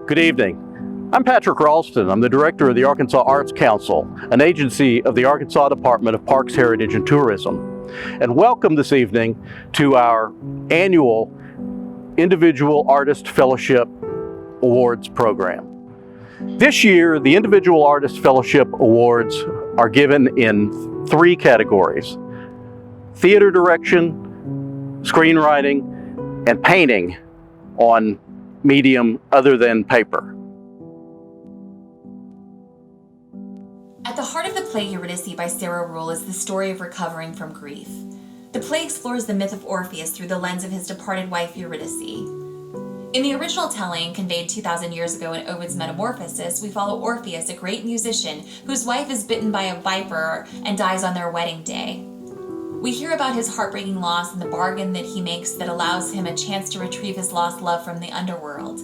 Good evening. I'm Patrick Ralston. I'm the director of the Arkansas Arts Council, an agency of the Arkansas Department of Parks, Heritage, and Tourism. And welcome this evening to our annual Individual Artist Fellowship Awards program. This year, the Individual Artist Fellowship Awards are given in 3 categories: theater direction, screenwriting, and painting on medium other than paper. At the heart of the play Eurydice by Sarah Ruhl is the story of recovering from grief. The play explores the myth of Orpheus through the lens of his departed wife Eurydice. In the original telling, conveyed 2,000 years ago in Ovid's Metamorphosis, we follow Orpheus, a great musician, whose wife is bitten by a viper and dies on their wedding day. We hear about his heartbreaking loss and the bargain that he makes that allows him a chance to retrieve his lost love from the underworld.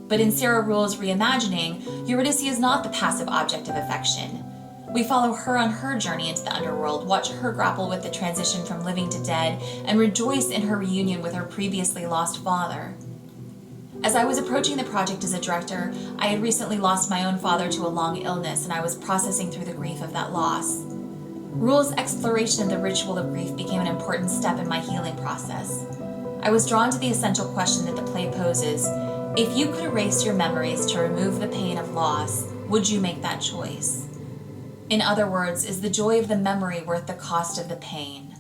But in Sarah Ruhl's reimagining, Eurydice is not the passive object of affection. We follow her on her journey into the underworld, watch her grapple with the transition from living to dead, and rejoice in her reunion with her previously lost father. As I was approaching the project as a director, I had recently lost my own father to a long illness, and I was processing through the grief of that loss. Ruhl's exploration of the ritual of grief became an important step in my healing process. I was drawn to the essential question that the play poses: if you could erase your memories to remove the pain of loss, would you make that choice? In other words, is the joy of the memory worth the cost of the pain?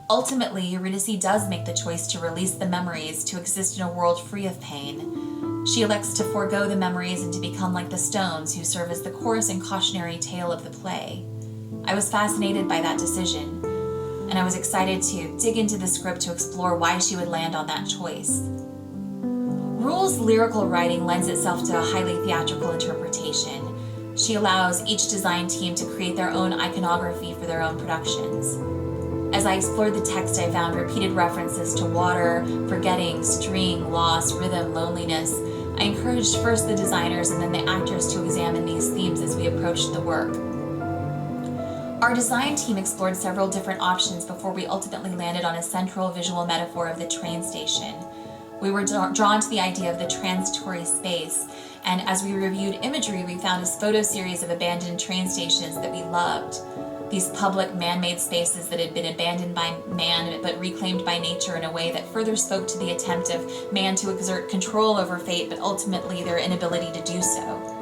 Ultimately, Eurydice does make the choice to release the memories to exist in a world free of pain. She elects to forego the memories and to become like the stones who serve as the chorus and cautionary tale of the play. I was fascinated by that decision, and I was excited to dig into the script to explore why she would land on that choice. Ruhl's lyrical writing lends itself to a highly theatrical interpretation. She allows each design team to create their own iconography for their own productions. As I explored the text, I found repeated references to water, forgetting, string, loss, rhythm, loneliness. I encouraged first the designers and then the actors to examine these themes as we approached the work. Our design team explored several different options before we ultimately landed on a central visual metaphor of the train station. We were drawn to the idea of the transitory space, and as we reviewed imagery, we found a photo series of abandoned train stations that we loved. These public man-made spaces that had been abandoned by man but reclaimed by nature in a way that further spoke to the attempt of man to exert control over fate, but ultimately their inability to do so.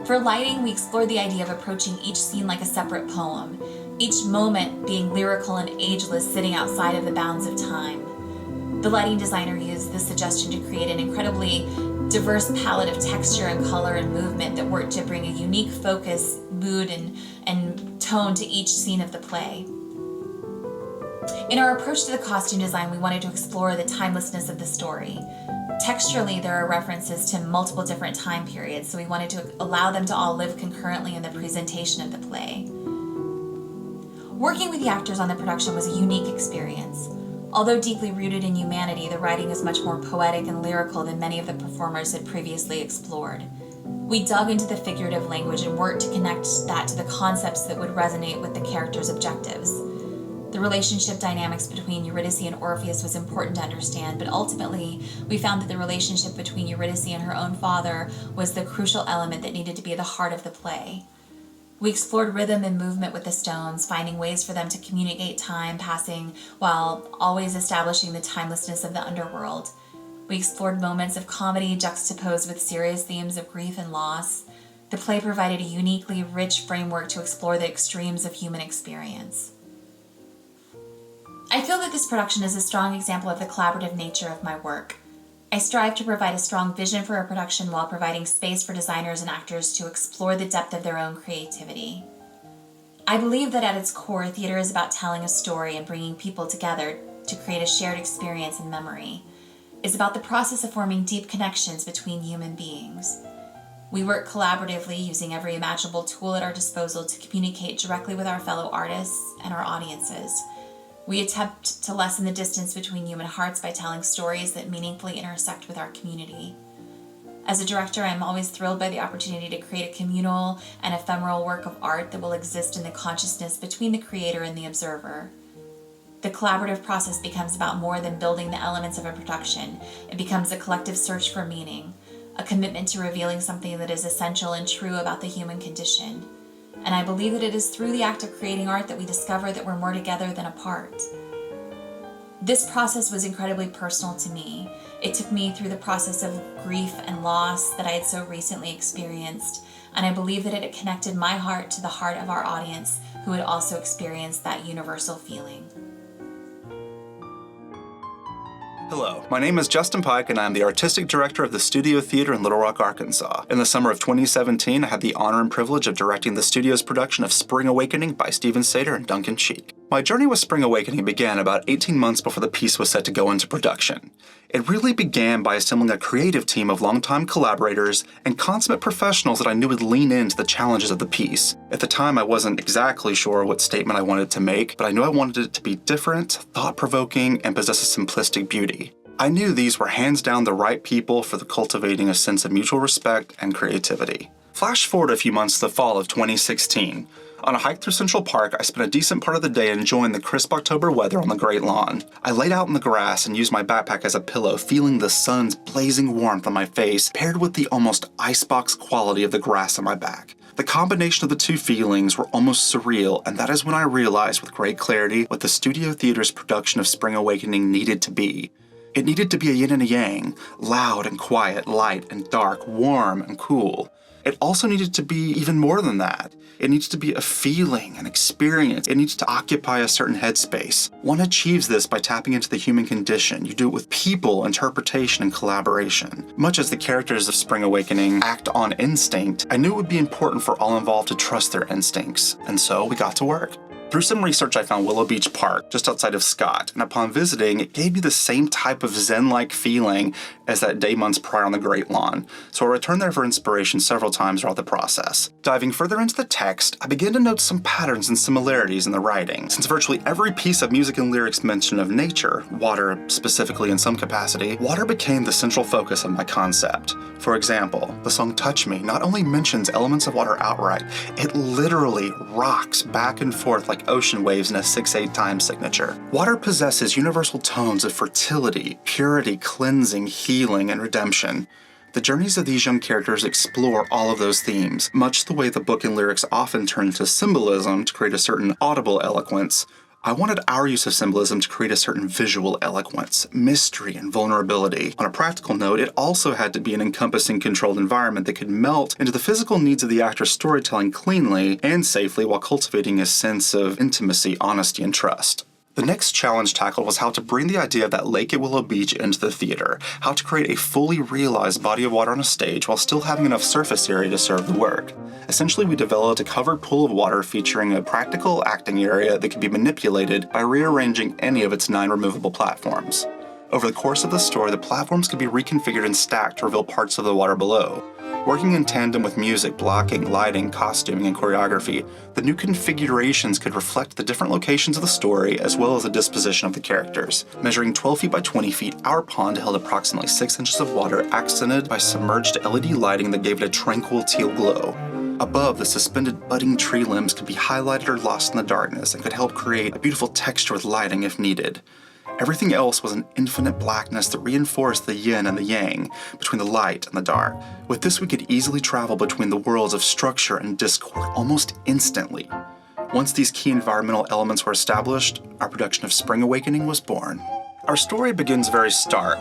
For lighting, we explored the idea of approaching each scene like a separate poem, each moment being lyrical and ageless, sitting outside of the bounds of time. The lighting designer used this suggestion to create an incredibly diverse palette of texture and color and movement that worked to bring a unique focus, mood, and tone to each scene of the play. In our approach to the costume design, we wanted to explore the timelessness of the story. Texturally, there are references to multiple different time periods, so we wanted to allow them to all live concurrently in the presentation of the play. Working with the actors on the production was a unique experience. Although deeply rooted in humanity, the writing is much more poetic and lyrical than many of the performers had previously explored. We dug into the figurative language and worked to connect that to the concepts that would resonate with the characters' objectives. The relationship dynamics between Eurydice and Orpheus was important to understand, but ultimately we found that the relationship between Eurydice and her own father was the crucial element that needed to be at the heart of the play. We explored rhythm and movement with the stones, finding ways for them to communicate time passing while always establishing the timelessness of the underworld. We explored moments of comedy juxtaposed with serious themes of grief and loss. The play provided a uniquely rich framework to explore the extremes of human experience. I feel that this production is a strong example of the collaborative nature of my work. I strive to provide a strong vision for a production while providing space for designers and actors to explore the depth of their own creativity. I believe that at its core, theater is about telling a story and bringing people together to create a shared experience and memory. It's about the process of forming deep connections between human beings. We work collaboratively using every imaginable tool at our disposal to communicate directly with our fellow artists and our audiences. We attempt to lessen the distance between human hearts by telling stories that meaningfully intersect with our community. As a director, I'm always thrilled by the opportunity to create a communal and ephemeral work of art that will exist in the consciousness between the creator and the observer. The collaborative process becomes about more than building the elements of a production. It becomes a collective search for meaning, a commitment to revealing something that is essential and true about the human condition. And I believe that it is through the act of creating art that we discover that we're more together than apart. This process was incredibly personal to me. It took me through the process of grief and loss that I had so recently experienced, and I believe that it connected my heart to the heart of our audience who had also experienced that universal feeling. Hello, my name is Justin Pike and I am the Artistic Director of the Studio Theater in Little Rock, Arkansas. In the summer of 2017, I had the honor and privilege of directing the studio's production of Spring Awakening by Stephen Sater and Duncan Sheik. My journey with Spring Awakening began about 18 months before the piece was set to go into production. It really began by assembling a creative team of longtime collaborators and consummate professionals that I knew would lean into the challenges of the piece. At the time, I wasn't exactly sure what statement I wanted to make, but I knew I wanted it to be different, thought-provoking, and possess a simplistic beauty. I knew these were hands down the right people for the cultivating a sense of mutual respect and creativity. Flash forward a few months to the fall of 2016. On a hike through Central Park, I spent a decent part of the day enjoying the crisp October weather on the Great Lawn. I laid out in the grass and used my backpack as a pillow, feeling the sun's blazing warmth on my face, paired with the almost icebox quality of the grass on my back. The combination of the two feelings were almost surreal, and that is when I realized with great clarity what the Studio Theater's production of Spring Awakening needed to be. It needed to be a yin and a yang, loud and quiet, light and dark, warm and cool. It also needed to be even more than that. It needs to be a feeling, an experience. It needs to occupy a certain headspace. One achieves this by tapping into the human condition. You do it with people, interpretation, and collaboration. Much as the characters of Spring Awakening act on instinct, I knew it would be important for all involved to trust their instincts, and so we got to work. Through some research, I found Willow Beach Park, just outside of Scott, and upon visiting, it gave me the same type of zen-like feeling as that day months prior on the Great Lawn, so I returned there for inspiration several times throughout the process. Diving further into the text, I began to note some patterns and similarities in the writing. Since virtually every piece of music and lyrics mention of nature, water specifically in some capacity, water became the central focus of my concept. For example, the song Touch Me not only mentions elements of water outright, it literally rocks back and forth like ocean waves in a 6/8 time signature. Water possesses universal tones of fertility, purity, cleansing, healing, and redemption. The journeys of these young characters explore all of those themes, much the way the book and lyrics often turn to symbolism to create a certain audible eloquence. I wanted our use of symbolism to create a certain visual eloquence, mystery, and vulnerability. On a practical note, it also had to be an encompassing, controlled environment that could melt into the physical needs of the actor's storytelling cleanly and safely while cultivating a sense of intimacy, honesty, and trust. The next challenge tackled was how to bring the idea of that lake at Willow Beach into the theater, how to create a fully realized body of water on a stage while still having enough surface area to serve the work. Essentially, we developed a covered pool of water featuring a practical acting area that could be manipulated by rearranging any of its 9 removable platforms. Over the course of the story, the platforms could be reconfigured and stacked to reveal parts of the water below. Working in tandem with music, blocking, lighting, costuming, and choreography, the new configurations could reflect the different locations of the story as well as the disposition of the characters. Measuring 12 feet by 20 feet, our pond held approximately 6 inches of water accented by submerged LED lighting that gave it a tranquil teal glow. Above, the suspended budding tree limbs could be highlighted or lost in the darkness and could help create a beautiful texture with lighting if needed. Everything else was an infinite blackness that reinforced the yin and the yang between the light and the dark. With this, we could easily travel between the worlds of structure and discord almost instantly. Once these key environmental elements were established, our production of Spring Awakening was born. Our story begins very stark,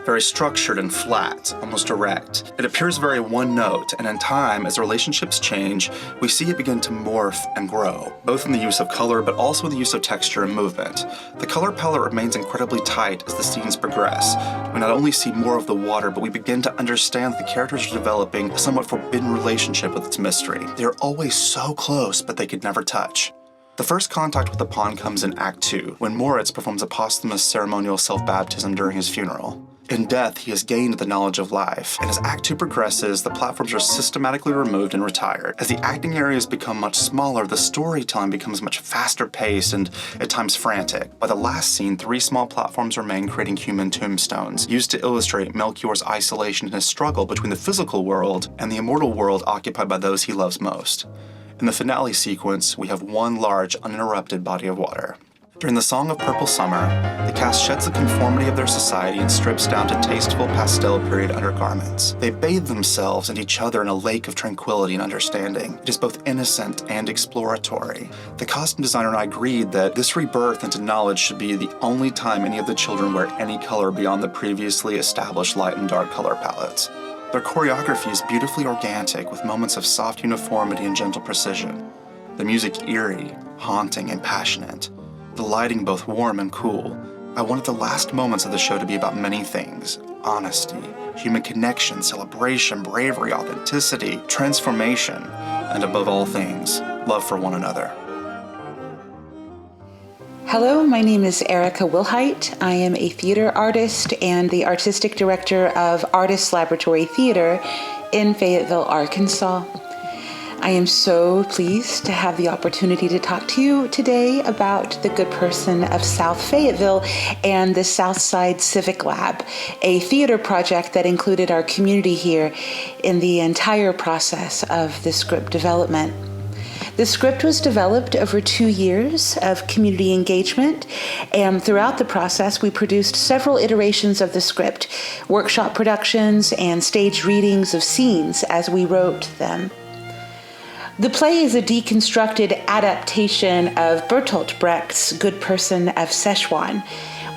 very structured and flat, almost direct. It appears very one note, and in time, as the relationships change, we see it begin to morph and grow, both in the use of color, but also the use of texture and movement. The color palette remains incredibly tight as the scenes progress. We not only see more of the water, but we begin to understand that the characters are developing a somewhat forbidden relationship with its mystery. They are always so close, but they could never touch. The first contact with the pond comes in Act 2, when Moritz performs a posthumous ceremonial self-baptism during his funeral. In death, he has gained the knowledge of life, and as Act 2 progresses, the platforms are systematically removed and retired. As the acting areas become much smaller, the storytelling becomes much faster paced and at times frantic. By the last scene, 3 small platforms remain, creating human tombstones, used to illustrate Melchior's isolation and his struggle between the physical world and the immortal world occupied by those he loves most. In the finale sequence, we have one large, uninterrupted body of water. During the Song of Purple Summer, the cast sheds the conformity of their society and strips down to tasteful pastel period undergarments. They bathe themselves and each other in a lake of tranquility and understanding. It is both innocent and exploratory. The costume designer and I agreed that this rebirth into knowledge should be the only time any of the children wear any color beyond the previously established light and dark color palettes. Their choreography is beautifully organic, with moments of soft uniformity and gentle precision. The music eerie, haunting, and passionate. The lighting both warm and cool. I wanted the last moments of the show to be about many things: honesty, human connection, celebration, bravery, authenticity, transformation, and above all things, love for one another. Hello, my name is Erica Wilheit. I am a theater artist and the artistic director of Artists Laboratory Theater in Fayetteville, Arkansas. I am so pleased to have the opportunity to talk to you today about the good person of South Fayetteville and the Southside Civic Lab, a theater project that included our community here in the entire process of the script development. The script was developed over 2 years of community engagement, and throughout the process, we produced several iterations of the script, workshop productions, and staged readings of scenes as we wrote them. The play is a deconstructed adaptation of Bertolt Brecht's Good Person of Szechuan.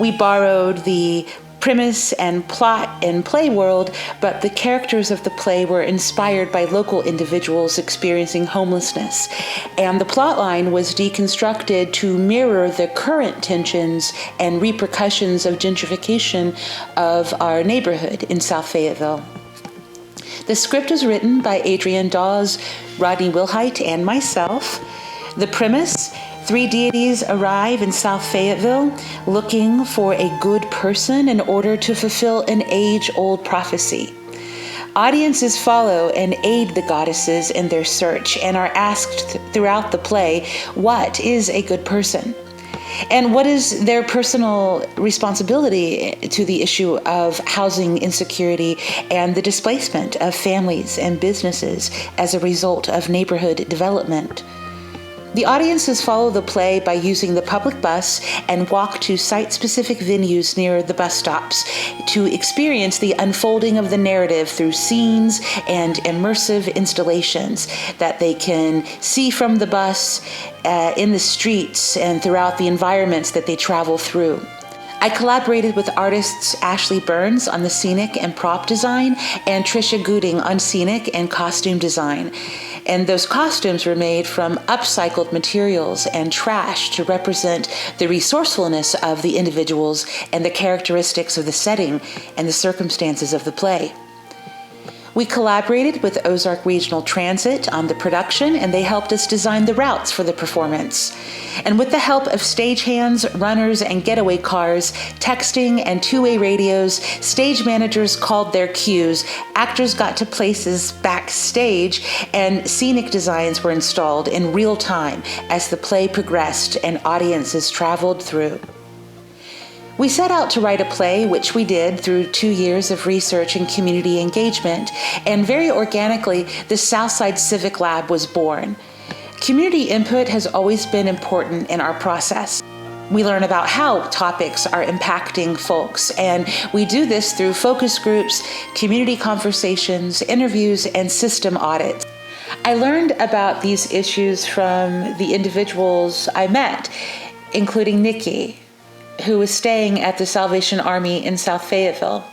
We borrowed the premise and plot in play world, but the characters of the play were inspired by local individuals experiencing homelessness. And the plot line was deconstructed to mirror the current tensions and repercussions of gentrification of our neighborhood in South Fayetteville. The script was written by Adrienne Dawes, Rodney Wilheit, and myself. The premise: 3 deities arrive in South Fayetteville looking for a good person in order to fulfill an age-old prophecy. Audiences follow and aid the goddesses in their search and are asked throughout the play, what is a good person? And what is their personal responsibility to the issue of housing insecurity and the displacement of families and businesses as a result of neighborhood development? The audiences follow the play by using the public bus and walk to site-specific venues near the bus stops to experience the unfolding of the narrative through scenes and immersive installations that they can see from the bus, in the streets, and throughout the environments that they travel through. I collaborated with artists Ashley Burns on the scenic and prop design and Trisha Gooding on scenic and costume design. And those costumes were made from upcycled materials and trash to represent the resourcefulness of the individuals and the characteristics of the setting and the circumstances of the play. We collaborated with Ozark Regional Transit on the production, and they helped us design the routes for the performance. And with the help of stagehands, runners, and getaway cars, texting, and two-way radios, stage managers called their cues, actors got to places backstage, and scenic designs were installed in real time as the play progressed and audiences traveled through. We set out to write a play, which we did through 2 years of research and community engagement, and very organically, the Southside Civic Lab was born. Community input has always been important in our process. We learn about how topics are impacting folks, and we do this through focus groups, community conversations, interviews, and system audits. I learned about these issues from the individuals I met, including Nikki, who was staying at the Salvation Army in South Fayetteville.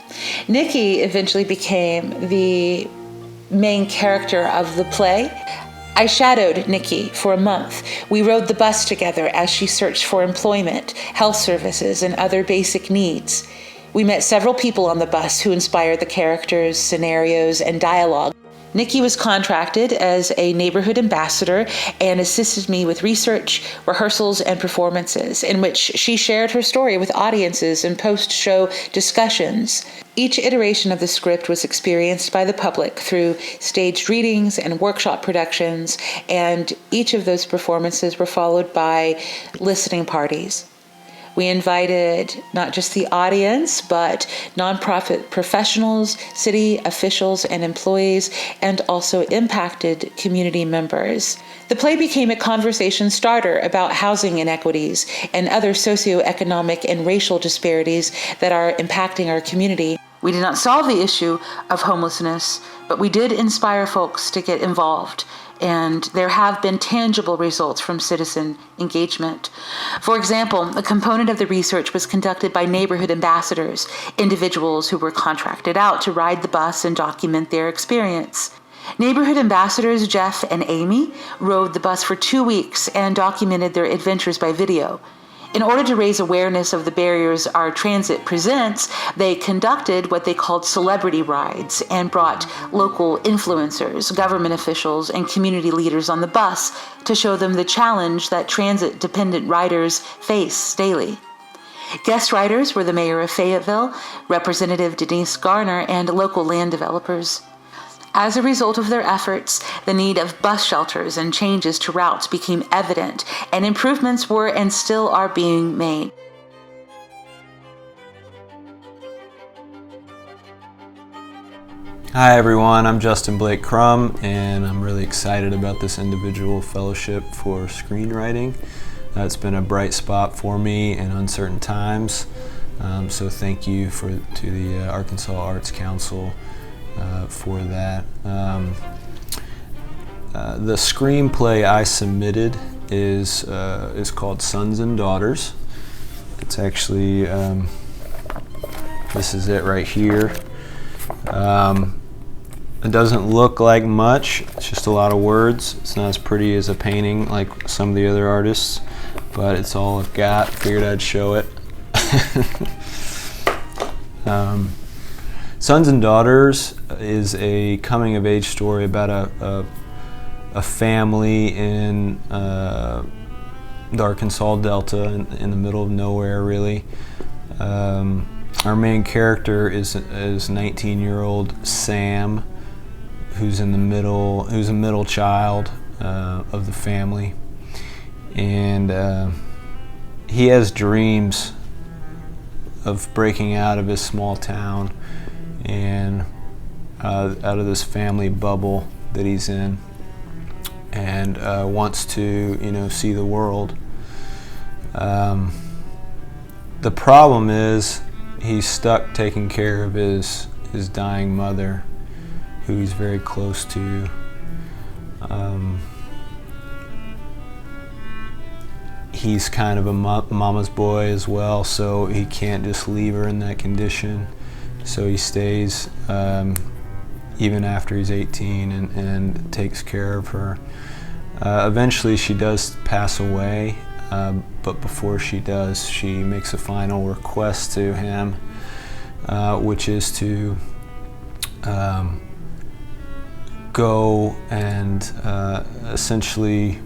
Nikki eventually became the main character of the play. I shadowed Nikki for a month. We rode the bus together as she searched for employment, health services, and other basic needs. We met several people on the bus who inspired the characters, scenarios, and dialogue. Nikki was contracted as a neighborhood ambassador and assisted me with research, rehearsals, and performances, in which she shared her story with audiences in post-show discussions. Each iteration of the script was experienced by the public through staged readings and workshop productions, and each of those performances were followed by listening parties. We invited not just the audience, but nonprofit professionals, city officials and employees, and also impacted community members. The play became a conversation starter about housing inequities and other socioeconomic and racial disparities that are impacting our community. We did not solve the issue of homelessness, but we did inspire folks to get involved, and there have been tangible results from citizen engagement. For example, a component of the research was conducted by neighborhood ambassadors, individuals who were contracted out to ride the bus and document their experience. Neighborhood ambassadors Jeff and Amy rode the bus for 2 weeks and documented their adventures by video. In order to raise awareness of the barriers our transit presents, they conducted what they called celebrity rides and brought local influencers, government officials, and community leaders on the bus to show them the challenge that transit-dependent riders face daily. Guest riders were the mayor of Fayetteville, Representative Denise Garner, and local land developers. As a result of their efforts, the need of bus shelters and changes to routes became evident, and improvements were and still are being made. Hi everyone, I'm Justin Blake Crum, and I'm really excited about this individual fellowship for screenwriting. It's been a bright spot for me in uncertain times, so thank you to the Arkansas Arts Council for that. The screenplay I submitted is called Sons and Daughters. It's actually, this is it right here. It doesn't look like much, it's just a lot of words. It's not as pretty as a painting like some of the other artists, but it's all I've got. Figured I'd show it. Sons and Daughters is a coming-of-age story about a family in the Arkansas Delta, in the middle of nowhere, really. Our main character is 19-year-old Sam, who's a middle child of the family, and he has dreams of breaking out of his small town and out of this family bubble that he's in, and wants to, see the world. The problem is he's stuck taking care of his dying mother, who he's very close to. He's kind of a mama's boy as well, so he can't just leave her in that condition. So he stays even after he's 18 and takes care of her. Eventually she does pass away, but before she does, she makes a final request to him, which is to go and essentially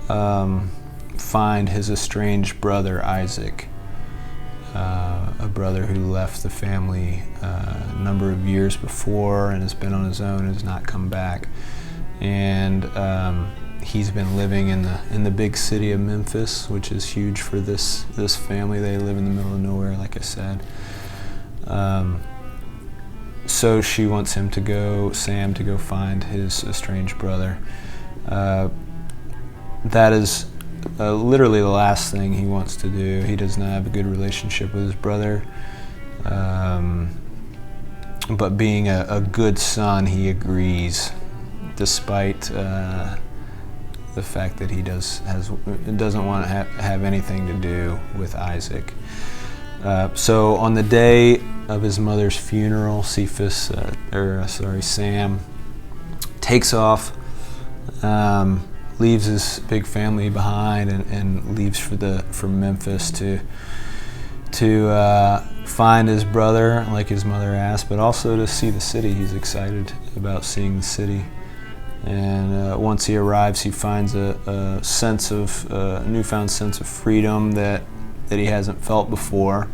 find his estranged brother Isaac, a brother who left the family a number of years before and has been on his own and has not come back. And he's been living in the big city of Memphis, which is huge for this family. They live in the middle of nowhere, like I said. So she wants Sam to go find his estranged brother. That is literally the last thing he wants to do. He does not have a good relationship with his brother, but being a good son, he agrees, despite the fact that he doesn't want to have anything to do with Isaac. So on the day of his mother's funeral, Sam takes off, leaves his big family behind, and leaves for Memphis to find his brother, like his mother asked, but also to see the city. He's excited about seeing the city. And once he arrives, he finds a newfound sense of freedom that he hasn't felt before.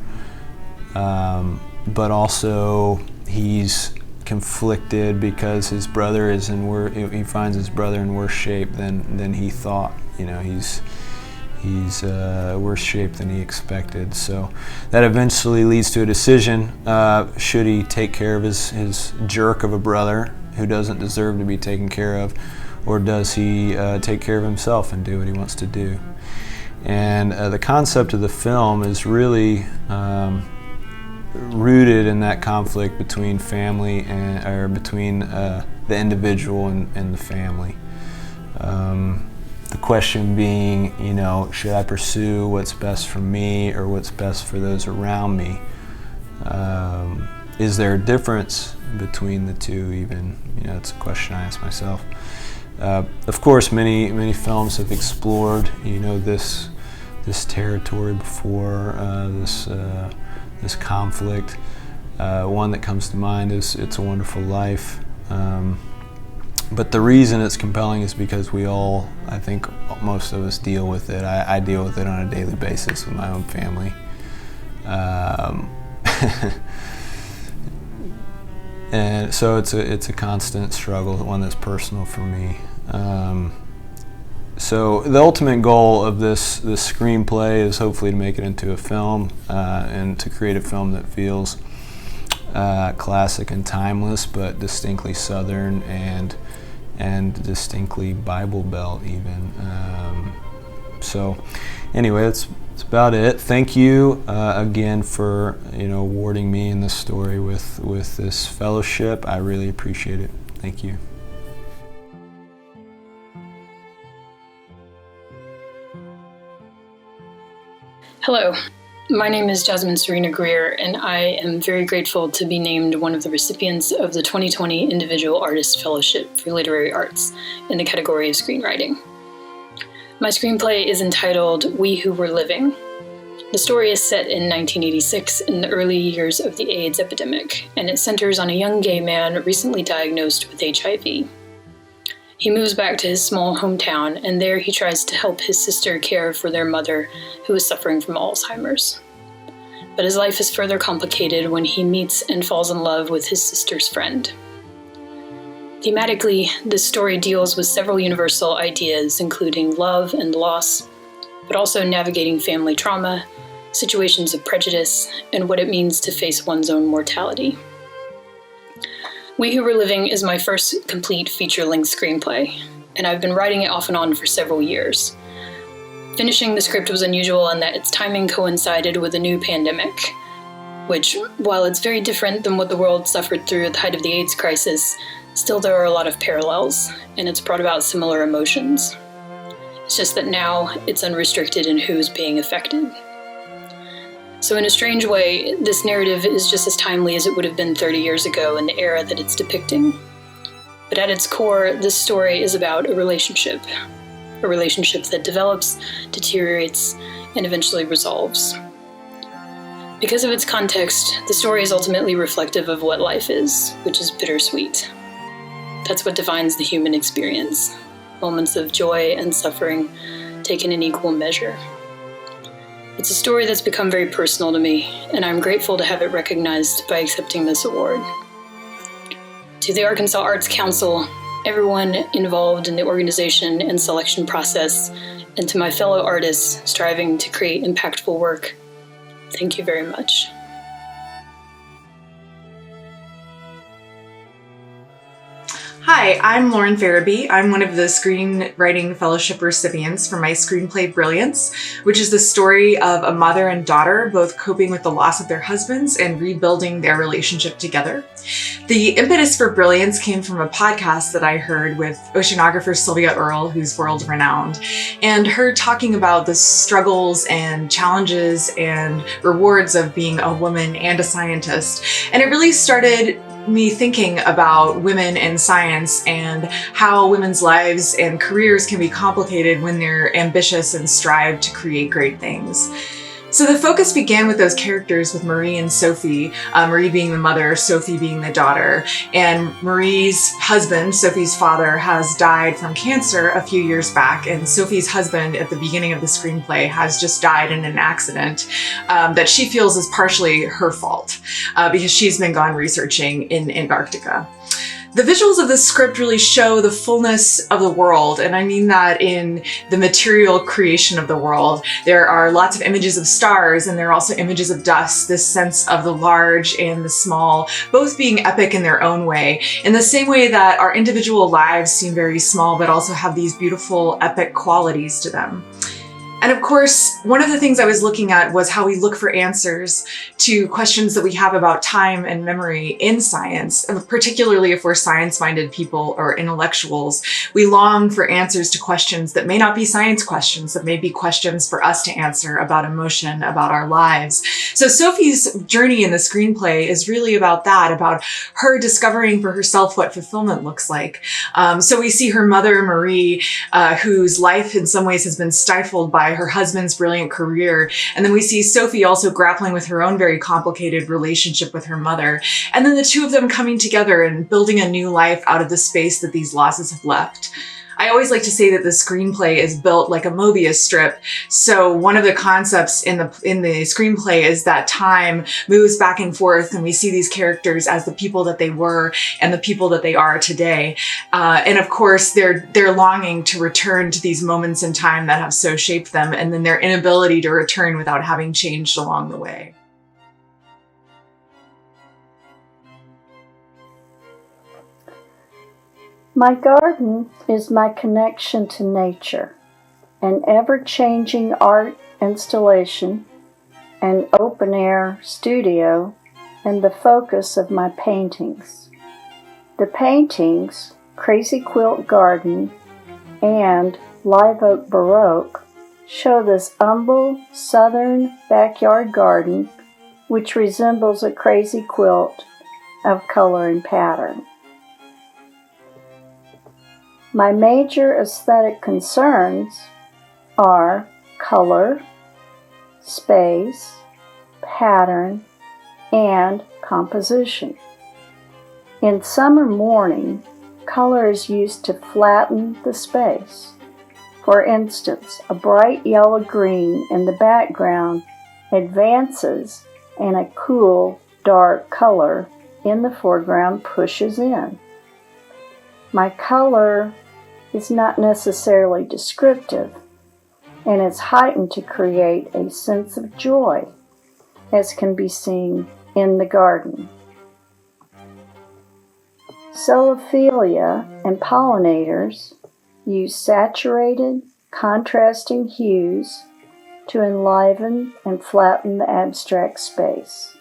But also he's conflicted because his brother he finds his brother in worse shape than he thought. He's he's worse shape than he expected. So that eventually leads to a decision. Should he take care of his jerk of a brother who doesn't deserve to be taken care of, or does he take care of himself and do what he wants to do? And the concept of the film is really rooted in that conflict between family or between the individual and the family. The question being, should I pursue what's best for me or what's best for those around me? Is there a difference between the two even? It's a question I ask myself. Of course, many films have explored, this territory before, this conflict. One that comes to mind is It's a Wonderful Life. But the reason it's compelling is because we all, I think most of us deal with it. I deal with it on a daily basis with my own family. And so it's a constant struggle, one that's personal for me. So the ultimate goal of this screenplay is hopefully to make it into a film and to create a film that feels classic and timeless, but distinctly Southern and distinctly Bible Belt even. So anyway, that's about it. Thank you again for awarding me in this story with this fellowship. I really appreciate it. Thank you. Hello, my name is Jasmine Serena Greer, and I am very grateful to be named one of the recipients of the 2020 Individual Artist Fellowship for Literary Arts in the category of screenwriting. My screenplay is entitled We Who Were Living. The story is set in 1986 in the early years of the AIDS epidemic, and it centers on a young gay man recently diagnosed with HIV. He moves back to his small hometown, and there he tries to help his sister care for their mother, who is suffering from Alzheimer's. But his life is further complicated when he meets and falls in love with his sister's friend. Thematically, this story deals with several universal ideas, including love and loss, but also navigating family trauma, situations of prejudice, and what it means to face one's own mortality. We Who Were Living is my first complete feature-length screenplay, and I've been writing it off and on for several years. Finishing the script was unusual in that its timing coincided with a new pandemic, which, while it's very different than what the world suffered through at the height of the AIDS crisis, still there are a lot of parallels, and it's brought about similar emotions. It's just that now it's unrestricted in who's being affected. So in a strange way, this narrative is just as timely as it would have been 30 years ago in the era that it's depicting. But at its core, this story is about a relationship that develops, deteriorates, and eventually resolves. Because of its context, the story is ultimately reflective of what life is, which is bittersweet. That's what defines the human experience, moments of joy and suffering taken in equal measure. It's a story that's become very personal to me, and I'm grateful to have it recognized by accepting this award. To the Arkansas Arts Council, everyone involved in the organization and selection process, and to my fellow artists striving to create impactful work, thank you very much. Hi, I'm Lauren Farabee. I'm one of the Screenwriting Fellowship recipients for my screenplay Brilliance, which is the story of a mother and daughter both coping with the loss of their husbands and rebuilding their relationship together. The impetus for Brilliance came from a podcast that I heard with oceanographer Sylvia Earle, who's world-renowned, and her talking about the struggles and challenges and rewards of being a woman and a scientist. And it really started me thinking about women in science and how women's lives and careers can be complicated when they're ambitious and strive to create great things. So the focus began with those characters, with Marie and Sophie, Marie being the mother, Sophie being the daughter. And Marie's husband, Sophie's father, has died from cancer a few years back, and Sophie's husband at the beginning of the screenplay has just died in an accident that she feels is partially her fault because she's been gone researching in Antarctica. The visuals of this script really show the fullness of the world, and I mean that in the material creation of the world. There are lots of images of stars, and there are also images of dust, this sense of the large and the small, both being epic in their own way, in the same way that our individual lives seem very small, but also have these beautiful epic qualities to them. And of course, one of the things I was looking at was how we look for answers to questions that we have about time and memory in science, and particularly if we're science-minded people or intellectuals. We long for answers to questions that may not be science questions, that may be questions for us to answer about emotion, about our lives. So Sophie's journey in the screenplay is really about that, about her discovering for herself what fulfillment looks like. So we see her mother, Marie, whose life in some ways has been stifled by her husband's brilliant career. And then we see Sophie also grappling with her own very complicated relationship with her mother. And then the two of them coming together and building a new life out of the space that these losses have left. I always like to say that the screenplay is built like a Mobius strip. So one of the concepts in the screenplay is that time moves back and forth, and we see these characters as the people that they were and the people that they are today. And of course, they're longing to return to these moments in time that have so shaped them, and then their inability to return without having changed along the way. My garden is my connection to nature, an ever-changing art installation, an open-air studio, and the focus of my paintings. The paintings, Crazy Quilt Garden and Live Oak Baroque, show this humble southern backyard garden which resembles a crazy quilt of color and pattern. My major aesthetic concerns are color, space, pattern, and composition. In summer morning, color is used to flatten the space. For instance, a bright yellow-green in the background advances and a cool, dark color in the foreground pushes in. My color is not necessarily descriptive, and it's heightened to create a sense of joy, as can be seen in the garden. Solophilia and pollinators use saturated, contrasting hues to enliven and flatten the abstract space.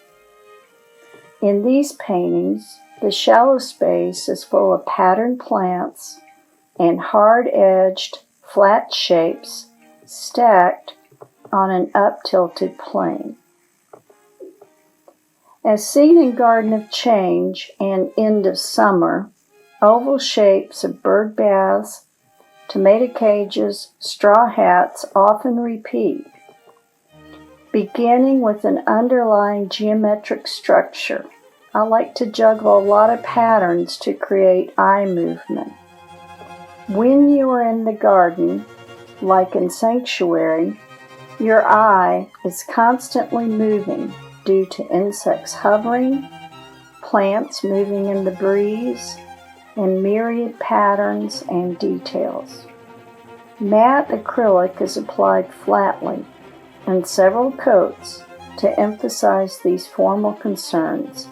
In these paintings, the shallow space is full of patterned plants and hard-edged, flat shapes stacked on an up-tilted plane. As seen in Garden of Change and End of Summer, oval shapes of bird baths, tomato cages, straw hats often repeat, beginning with an underlying geometric structure. I like to juggle a lot of patterns to create eye movement. When you are in the garden, like in Sanctuary, your eye is constantly moving due to insects hovering, plants moving in the breeze, and myriad patterns and details. Matte acrylic is applied flatly in several coats to emphasize these formal concerns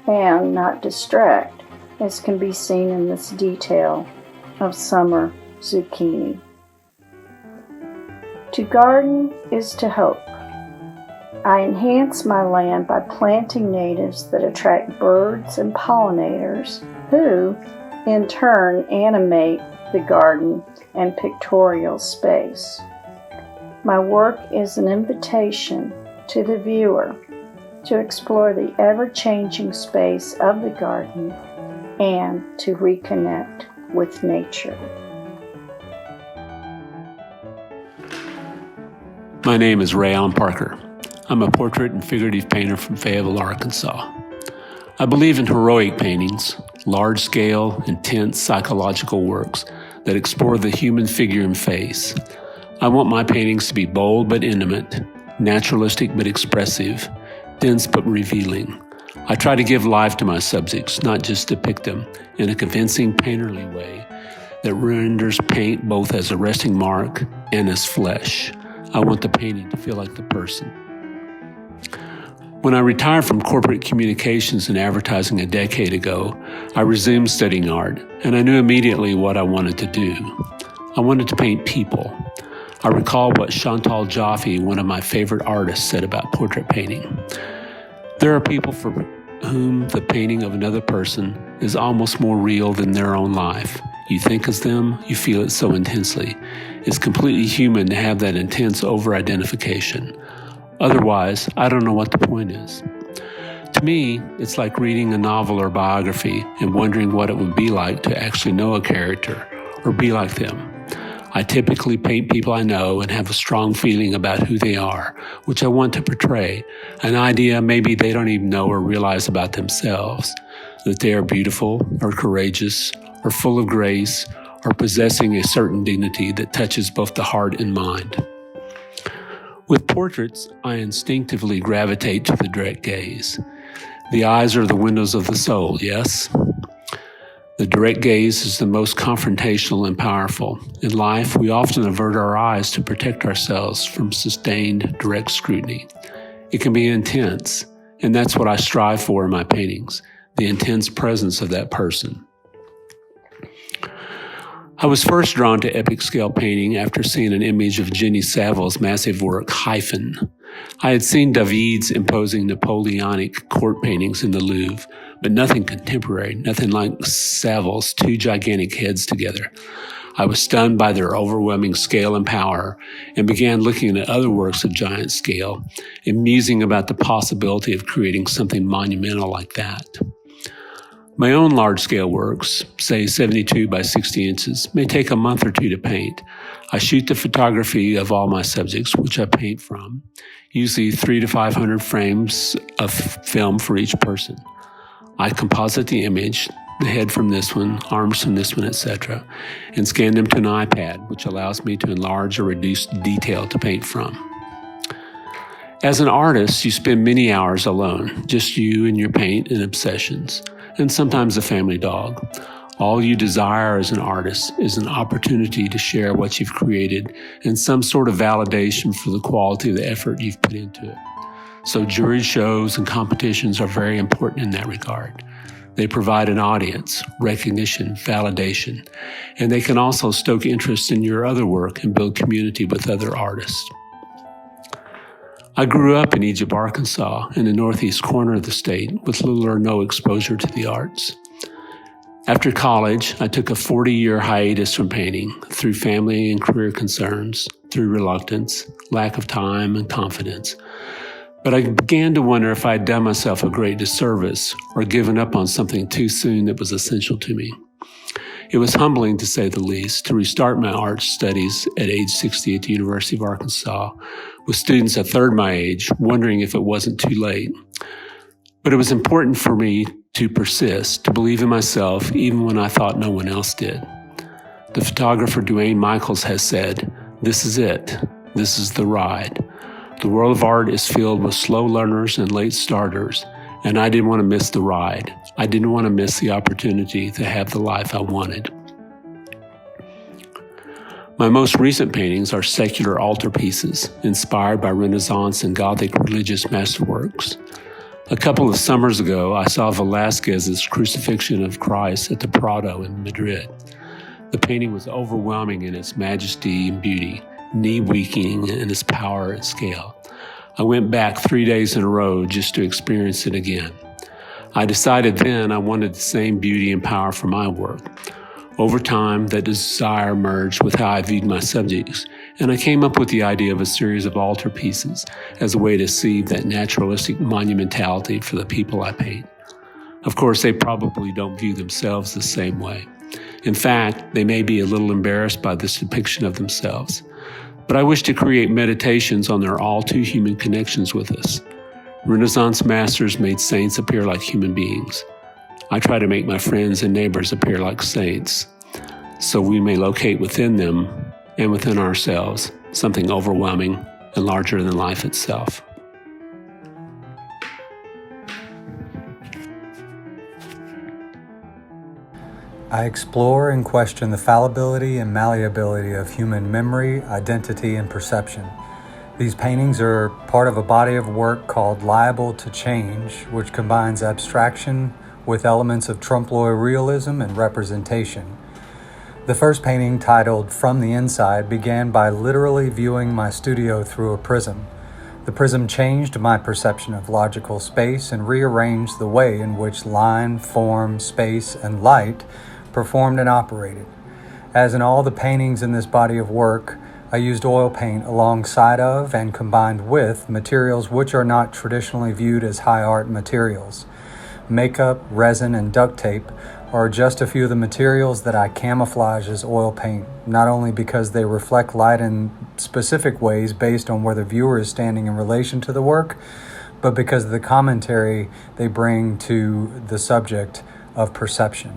and not distract, as can be seen in this detail of summer zucchini. To garden is to hope. I enhance my land by planting natives that attract birds and pollinators who, in turn, animate the garden and pictorial space. My work is an invitation to the viewer to explore the ever-changing space of the garden and to reconnect with nature. My name is Ray Allen Parker. I'm a portrait and figurative painter from Fayetteville, Arkansas. I believe in heroic paintings, large-scale, intense psychological works that explore the human figure and face. I want my paintings to be bold but intimate, naturalistic but expressive, dense but revealing. I try to give life to my subjects, not just depict them in a convincing, painterly way that renders paint both as a resting mark and as flesh. I want the painting to feel like the person. When I retired from corporate communications and advertising a decade ago, I resumed studying art, and I knew immediately what I wanted to do. I wanted to paint people. I recall what Chantal Jaffe, one of my favorite artists, said about portrait painting. There are people for whom the painting of another person is almost more real than their own life. You think as them, you feel it so intensely. It's completely human to have that intense over-identification. Otherwise, I don't know what the point is. To me, it's like reading a novel or biography and wondering what it would be like to actually know a character or be like them. I typically paint people I know and have a strong feeling about who they are, which I want to portray, an idea maybe they don't even know or realize about themselves, that they are beautiful or courageous or full of grace or possessing a certain dignity that touches both the heart and mind. With portraits, I instinctively gravitate to the direct gaze. The eyes are the windows of the soul, yes? The direct gaze is the most confrontational and powerful. In life, we often avert our eyes to protect ourselves from sustained, direct scrutiny. It can be intense, and that's what I strive for in my paintings, the intense presence of that person. I was first drawn to epic scale painting after seeing an image of Jenny Savile's massive work, Hyphen. I had seen David's imposing Napoleonic court paintings in the Louvre, but nothing contemporary, nothing like Savile's two gigantic heads together. I was stunned by their overwhelming scale and power and began looking at other works of giant scale and musing about the possibility of creating something monumental like that. My own large-scale works, say 72 by 60 inches, may take a month or two to paint. I shoot the photography of all my subjects, which I paint from, usually 300 to 500 frames of film for each person. I composite the image, the head from this one, arms from this one, etc., and scan them to an iPad, which allows me to enlarge or reduce detail to paint from. As an artist, you spend many hours alone, just you and your paint and obsessions, and sometimes a family dog. All you desire as an artist is an opportunity to share what you've created and some sort of validation for the quality of the effort you've put into it. So jury shows and competitions are very important in that regard. They provide an audience, recognition, validation, and they can also stoke interest in your other work and build community with other artists. I grew up in Egypt, Arkansas, in the northeast corner of the state with little or no exposure to the arts. After college, I took a 40-year hiatus from painting through family and career concerns, through reluctance, lack of time, and confidence. But I began to wonder if I had done myself a great disservice or given up on something too soon that was essential to me. It was humbling, to say the least, to restart my art studies at age 60 at the University of Arkansas, with students a third my age, wondering if it wasn't too late. But it was important for me to persist, to believe in myself, even when I thought no one else did. The photographer Duane Michaels has said, "This is it. This is the ride." The world of art is filled with slow learners and late starters, and I didn't want to miss the ride. I didn't want to miss the opportunity to have the life I wanted. My most recent paintings are secular altarpieces, inspired by Renaissance and Gothic religious masterworks. A couple of summers ago, I saw Velázquez's Crucifixion of Christ at the Prado in Madrid. The painting was overwhelming in its majesty and beauty, knee-weakening in its power and scale. I went back 3 days in a row just to experience it again. I decided then I wanted the same beauty and power for my work. Over time, that desire merged with how I viewed my subjects, and I came up with the idea of a series of altarpieces as a way to see that naturalistic monumentality for the people I paint. Of course, they probably don't view themselves the same way. In fact, they may be a little embarrassed by this depiction of themselves. But I wish to create meditations on their all-too-human connections with us. Renaissance masters made saints appear like human beings. I try to make my friends and neighbors appear like saints, so we may locate within them and within ourselves something overwhelming and larger than life itself. I explore and question the fallibility and malleability of human memory, identity, and perception. These paintings are part of a body of work called Liable to Change, which combines abstraction with elements of trompe-l'oeil realism and representation. The first painting, titled From the Inside, began by literally viewing my studio through a prism. The prism changed my perception of logical space and rearranged the way in which line, form, space, and light performed and operated. As in all the paintings in this body of work, I used oil paint alongside of and combined with materials which are not traditionally viewed as high art materials. Makeup, resin, and duct tape are just a few of the materials that I camouflage as oil paint, not only because they reflect light in specific ways based on where the viewer is standing in relation to the work, but because of the commentary they bring to the subject of perception.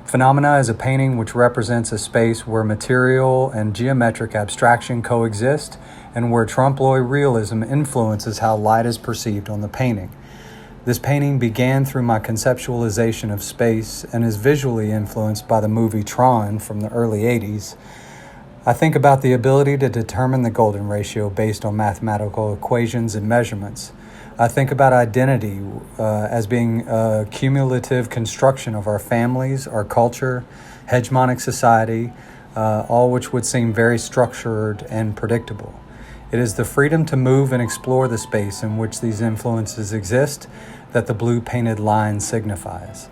Phenomena is a painting which represents a space where material and geometric abstraction coexist and where trompe-l'oeil realism influences how light is perceived on the painting. This painting began through my conceptualization of space and is visually influenced by the movie Tron from the early 80s. I think about the ability to determine the golden ratio based on mathematical equations and measurements. I think about identity as being a cumulative construction of our families, our culture, hegemonic society, all which would seem very structured and predictable. It is the freedom to move and explore the space in which these influences exist that the blue painted line signifies.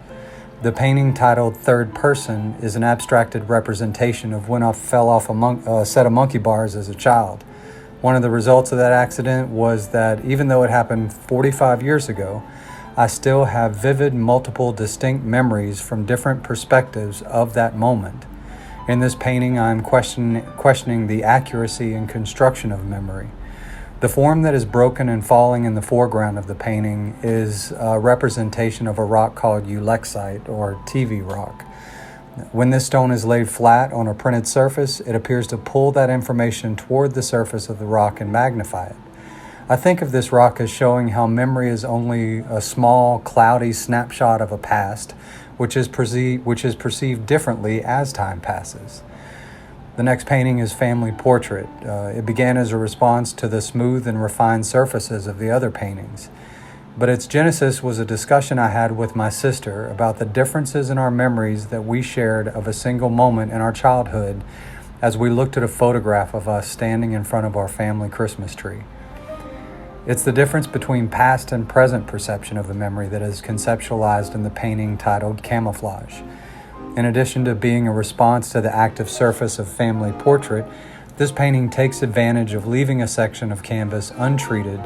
The painting, titled Third Person, is an abstracted representation of when I fell off a set of monkey bars as a child. One of the results of that accident was that even though it happened 45 years ago, I still have vivid, multiple, distinct memories from different perspectives of that moment. In this painting, I am questioning the accuracy and construction of memory. The form that is broken and falling in the foreground of the painting is a representation of a rock called ulexite, or TV rock. When this stone is laid flat on a printed surface, it appears to pull that information toward the surface of the rock and magnify it. I think of this rock as showing how memory is only a small, cloudy snapshot of a past, which is perceived differently as time passes. The next painting is Family Portrait. It began as a response to the smooth and refined surfaces of the other paintings. But its genesis was a discussion I had with my sister about the differences in our memories that we shared of a single moment in our childhood as we looked at a photograph of us standing in front of our family Christmas tree. It's the difference between past and present perception of the memory that is conceptualized in the painting titled Camouflage. In addition to being a response to the active surface of Family Portrait, this painting takes advantage of leaving a section of canvas untreated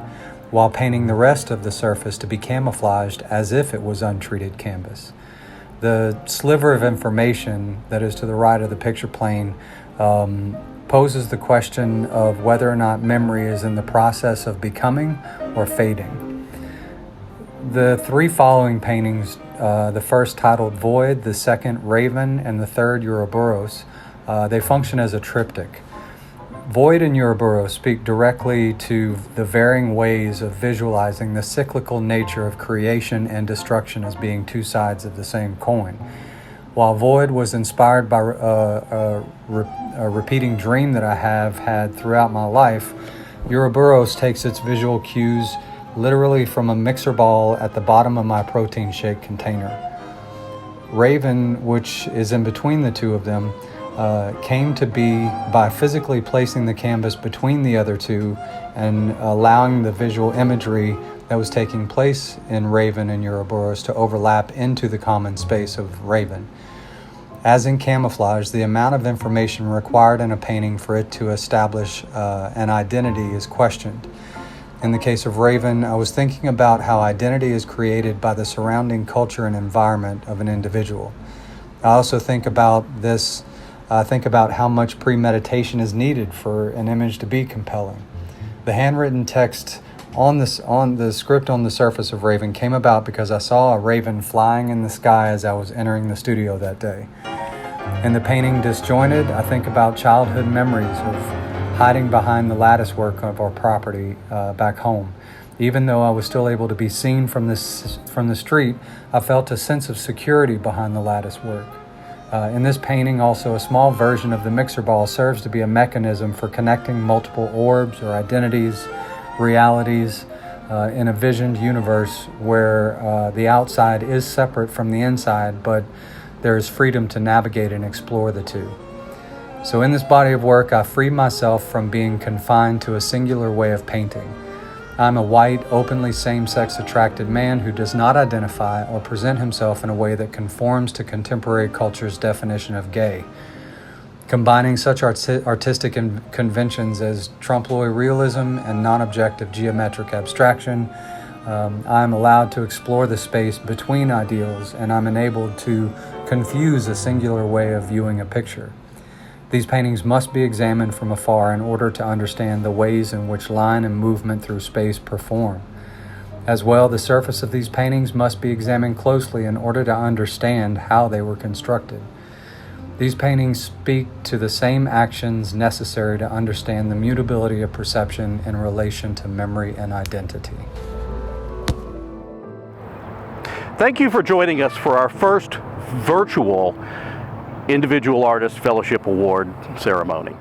while painting the rest of the surface to be camouflaged as if it was untreated canvas. The sliver of information that is to the right of the picture plane poses the question of whether or not memory is in the process of becoming or fading. The three following paintings, the first titled Void, the second Raven, and the third Ouroboros, they function as a triptych. Void and Ouroboros speak directly to the varying ways of visualizing the cyclical nature of creation and destruction as being two sides of the same coin. While Void was inspired by a repeating dream that I have had throughout my life, Ouroboros takes its visual cues literally from a mixer ball at the bottom of my protein shake container. Raven, which is in between the two of them, came to be by physically placing the canvas between the other two and allowing the visual imagery that was taking place in Raven and Ouroboros to overlap into the common space of Raven. As in Camouflage, the amount of information required in a painting for it to establish an identity is questioned. In the case of Raven, I was thinking about how identity is created by the surrounding culture and environment of an individual. I also think about how much premeditation is needed for an image to be compelling. The handwritten text on the script on the surface of Raven came about because I saw a raven flying in the sky as I was entering the studio that day. In the painting Disjointed, I think about childhood memories of hiding behind the lattice work of our property back home. Even though I was still able to be seen from the street, I felt a sense of security behind the lattice work. In this painting, also a small version of the mixer ball serves to be a mechanism for connecting multiple orbs or identities, realities, in a visioned universe where the outside is separate from the inside, but there is freedom to navigate and explore the two. So in this body of work, I free myself from being confined to a singular way of painting. I'm a white, openly same-sex attracted man who does not identify or present himself in a way that conforms to contemporary culture's definition of gay. Combining such artistic conventions as trompe-l'oeil realism and non-objective geometric abstraction, I'm allowed to explore the space between ideals, and I'm enabled to confuse a singular way of viewing a picture. These paintings must be examined from afar in order to understand the ways in which line and movement through space perform. As well, the surface of these paintings must be examined closely in order to understand how they were constructed. These paintings speak to the same actions necessary to understand the mutability of perception in relation to memory and identity. Thank you for joining us for our first virtual Individual Artist Fellowship Award ceremony.